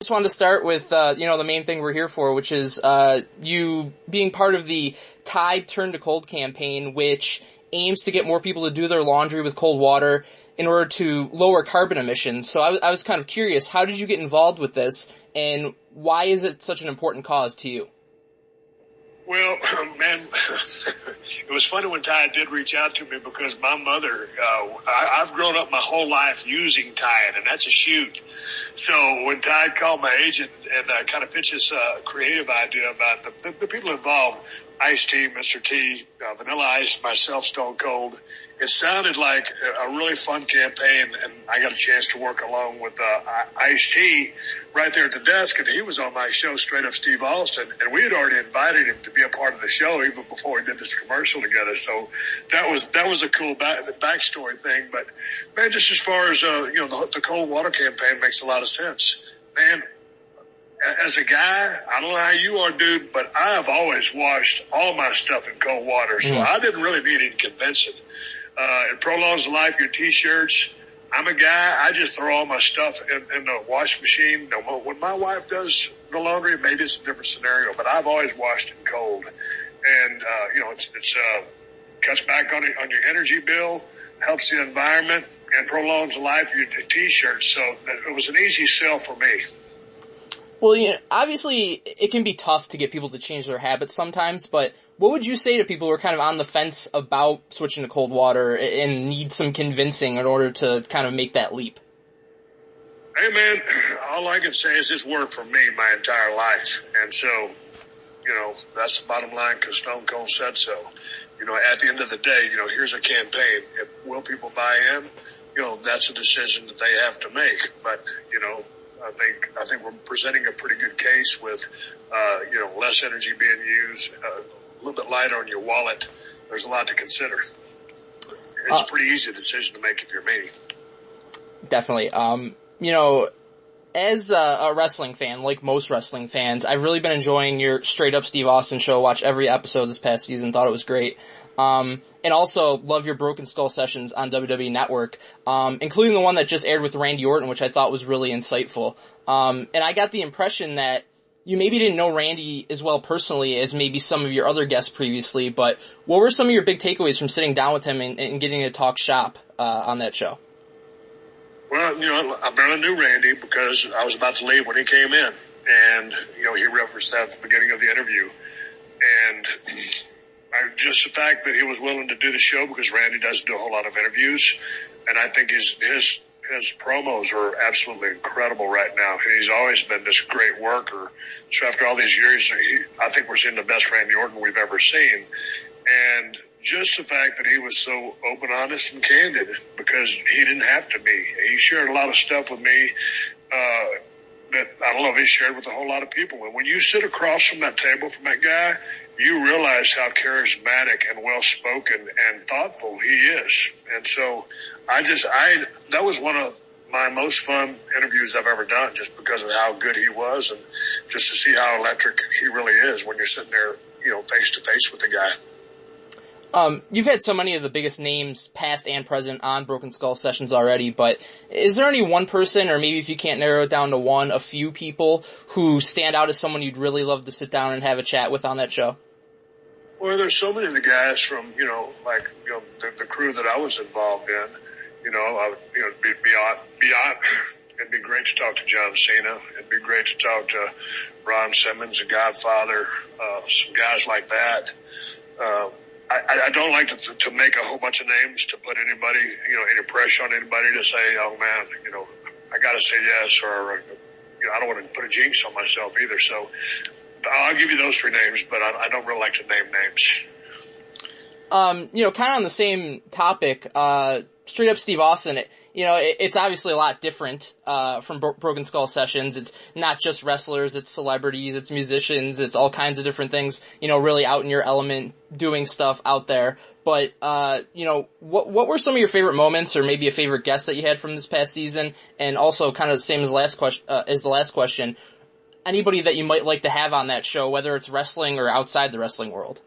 Just wanted to start with, the main thing we're here for, which is you being part of the Tide Turn to Cold campaign, which aims to get more people to do their laundry with cold water in order to lower carbon emissions. So I was kind of curious, how did you get involved with this, and why is it such an important cause to you? Well, man, it was funny when Tide did reach out to me because my mother, I've grown up my whole life using Tide, and that's a shoot. So when Tide called my agent and kind of pitched this creative idea about the people involved, Ice T, Mr. T, Vanilla Ice, myself, Stone Cold, it sounded like a really fun campaign, and I got a chance to work along with Ice T right there at the desk, and he was on my show, Straight Up Steve Austin, and we had already invited him to be a part of the show even before we did this commercial together. So that was a cool backstory thing. But man, just as far as the cold water campaign makes a lot of sense, man. As a guy, I don't know how you are, dude, but I have always washed all my stuff in cold water, so I didn't really need any convincing. It prolongs the life of your T-shirts. I'm a guy, I just throw all my stuff in the wash machine. When my wife does the laundry, maybe it's a different scenario, but I've always washed in cold. And, it's cuts back on your energy bill, helps the environment, and prolongs the life of your T-shirts. So it was an easy sell for me. Well, obviously it can be tough to get people to change their habits sometimes, but what would you say to people who are kind of on the fence about switching to cold water and need some convincing in order to kind of make that leap? Hey man, all I can say is this worked for me my entire life. And so, that's the bottom line because Stone Cold said so. At the end of the day, here's a campaign. Will people buy in? That's a decision that they have to make. But, I think we're presenting a pretty good case with, less energy being used, a little bit lighter on your wallet. There's a lot to consider. It's a pretty easy decision to make if you're me. Definitely. As a wrestling fan, like most wrestling fans, I've really been enjoying your Straight Up Steve Austin show. Watch every episode this past season. Thought it was great. And also love your Broken Skull sessions on WWE Network, including the one that just aired with Randy Orton, which I thought was really insightful. And I got the impression that you maybe didn't know Randy as well personally as maybe some of your other guests previously, but what were some of your big takeaways from sitting down with him and getting to talk shop on that show? Well, I barely knew Randy because I was about to leave when he came in. And, he referenced that at the beginning of the interview. And just the fact that he was willing to do the show because Randy doesn't do a whole lot of interviews. And I think his promos are absolutely incredible right now. He's always been this great worker. So after all these years, I think we're seeing the best Randy Orton we've ever seen. And just the fact that he was so open, honest, and candid because he didn't have to be. He shared a lot of stuff with me that I don't know if he shared with a whole lot of people. And when you sit across from that table from that guy, you realize how charismatic and well-spoken and thoughtful he is. And so that was one of my most fun interviews I've ever done just because of how good he was and just to see how electric he really is when you're sitting there, face to face with the guy. You've had so many of the biggest names, past and present, on Broken Skull sessions already, but is there any one person, or maybe if you can't narrow it down to one, a few people who stand out as someone you'd really love to sit down and have a chat with on that show? Well, there's so many of the guys from, the crew that I was involved in. Beyond, it'd be great to talk to John Cena. It'd be great to talk to Ron Simmons, The Godfather, some guys like that. I don't like to make a whole bunch of names to put anybody, any pressure on anybody to say, oh man, I got to say yes, or, I don't want to put a jinx on myself either. So I'll give you those three names, but I don't really like to name names. Kind of on the same topic, Straight Up Steve Austin, it's obviously a lot different, from Broken Skull sessions. It's not just wrestlers, it's celebrities, it's musicians, it's all kinds of different things, really out in your element, doing stuff out there. But, what were some of your favorite moments or maybe a favorite guest that you had from this past season? And also kind of the same as the last question, anybody that you might like to have on that show, whether it's wrestling or outside the wrestling world?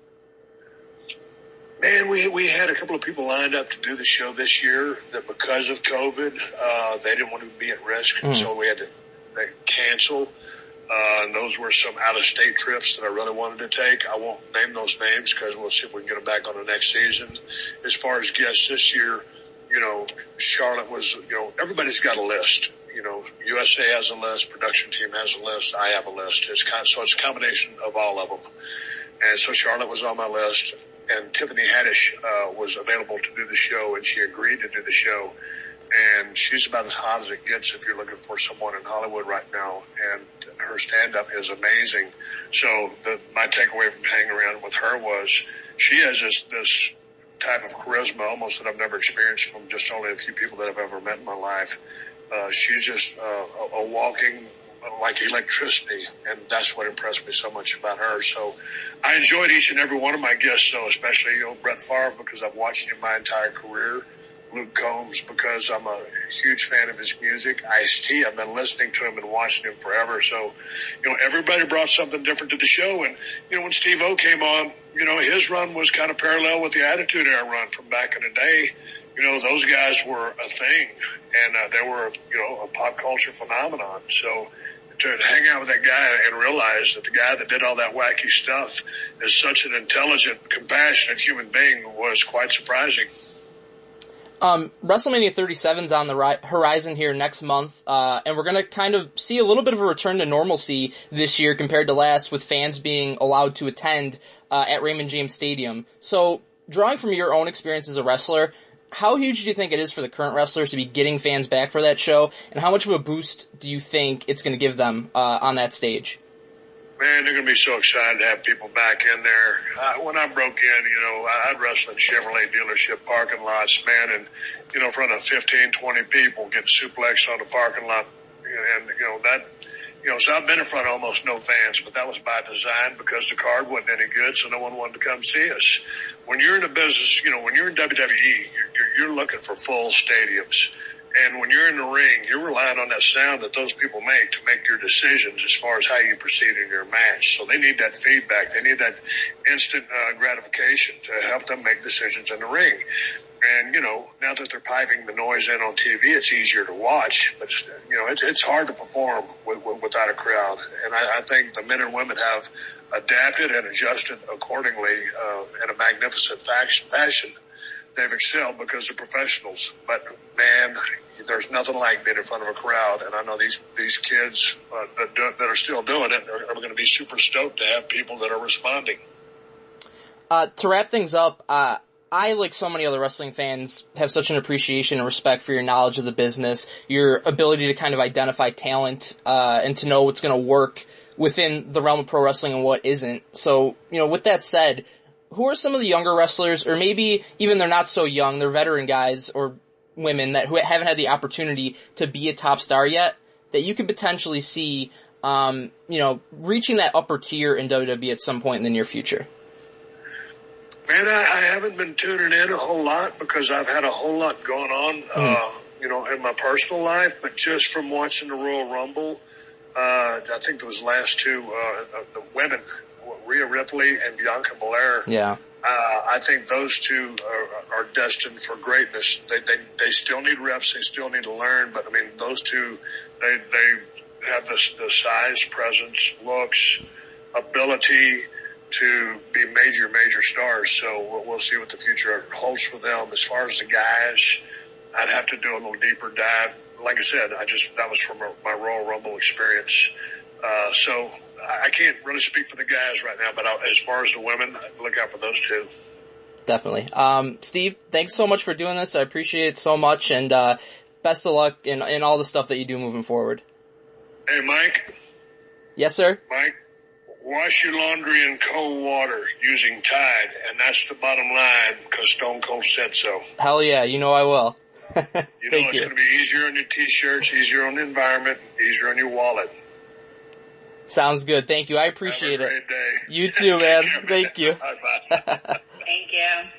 Man, we had a couple of people lined up to do the show this year that because of COVID, they didn't want to be at risk. So we had to that canceled. And those were some out-of-state trips that I really wanted to take. I won't name those names because we'll see if we can get them back on the next season. As far as guests this year, Charlotte was, everybody's got a list. USA has a list, production team has a list, I have a list. So it's a combination of all of them. And so Charlotte was on my list, and Tiffany Haddish was available to do the show, and she agreed to do the show. And she's about as hot as it gets if you're looking for someone in Hollywood right now. And her stand-up is amazing. So my takeaway from hanging around with her was she has this type of charisma almost that I've never experienced from just only a few people that I've ever met in my life. She's just a walking like electricity, and that's what impressed me so much about her. So I enjoyed each and every one of my guests, though, especially Brett Favre, because I've watched him my entire career. Luke Combs, because I'm a huge fan of his music. Ice-T, I've been listening to him and watching him forever. So, everybody brought something different to the show. And, when Steve-O came on, his run was kind of parallel with the Attitude Era run from back in the day. Those guys were a thing, and they were, a pop culture phenomenon. So to hang out with that guy and realize that the guy that did all that wacky stuff is such an intelligent, compassionate human being was quite surprising. WrestleMania 37's on the horizon here next month, and we're going to kind of see a little bit of a return to normalcy this year compared to last, with fans being allowed to attend at Raymond James Stadium. So, drawing from your own experience as a wrestler, how huge do you think it is for the current wrestlers to be getting fans back for that show, and how much of a boost do you think it's going to give them on that stage? Man, they're going to be so excited to have people back in there. When I broke in, I'd wrestle in Chevrolet dealership parking lots, man, and, in front of 15, 20 people getting suplexed on the parking lot. And, so I've been in front of almost no fans, but that was by design because the card wasn't any good, so no one wanted to come see us. When you're in a business, when you're in WWE, you're looking for full stadiums. And when you're in the ring, you're relying on that sound that those people make to make your decisions as far as how you proceed in your match. So they need that feedback. They need that instant gratification to help them make decisions in the ring. And, now that they're piping the noise in on TV, it's easier to watch. But, it's hard to perform without a crowd. And I think the men and women have adapted and adjusted accordingly in a magnificent fashion. They've excelled because they're professionals. But, man, there's nothing like being in front of a crowd. And I know these kids that are still doing it are going to be super stoked to have people that are responding. To wrap things up, I, like so many other wrestling fans, have such an appreciation and respect for your knowledge of the business, your ability to kind of identify talent, and to know what's going to work within the realm of pro wrestling and what isn't. So, with that said, who are some of the younger wrestlers, or maybe even they're not so young, they're veteran guys or women who haven't had the opportunity to be a top star yet, that you could potentially see, reaching that upper tier in WWE at some point in the near future? Man, I haven't been tuning in a whole lot because I've had a whole lot going on, in my personal life. But just from watching the Royal Rumble, I think there was the last two, the women, Rhea Ripley and Bianca Belair. Yeah. I think those two are destined for greatness. They still need reps. They still need to learn. But, those two, they have the size, presence, looks, ability to be major stars. So we'll see what the future holds for them. As far as the guys, I'd have to do a little deeper dive. Like I said, that was from my Royal Rumble experience. So I can't really speak for the guys right now, but as far as the women, look out for those two. Definitely. Steve, thanks so much for doing this. I appreciate it so much, and best of luck in all the stuff that you do moving forward. Hey, Mike. Yes, sir? Mike, wash your laundry in cold water using Tide, and that's the bottom line because Stone Cold said so. Hell yeah, I will. It's going to be easier on your T-shirts, easier on the environment, easier on your wallet. Sounds good. Thank you. I appreciate it. Have a great day. You too, man. Thank you. Bye-bye. Thank you.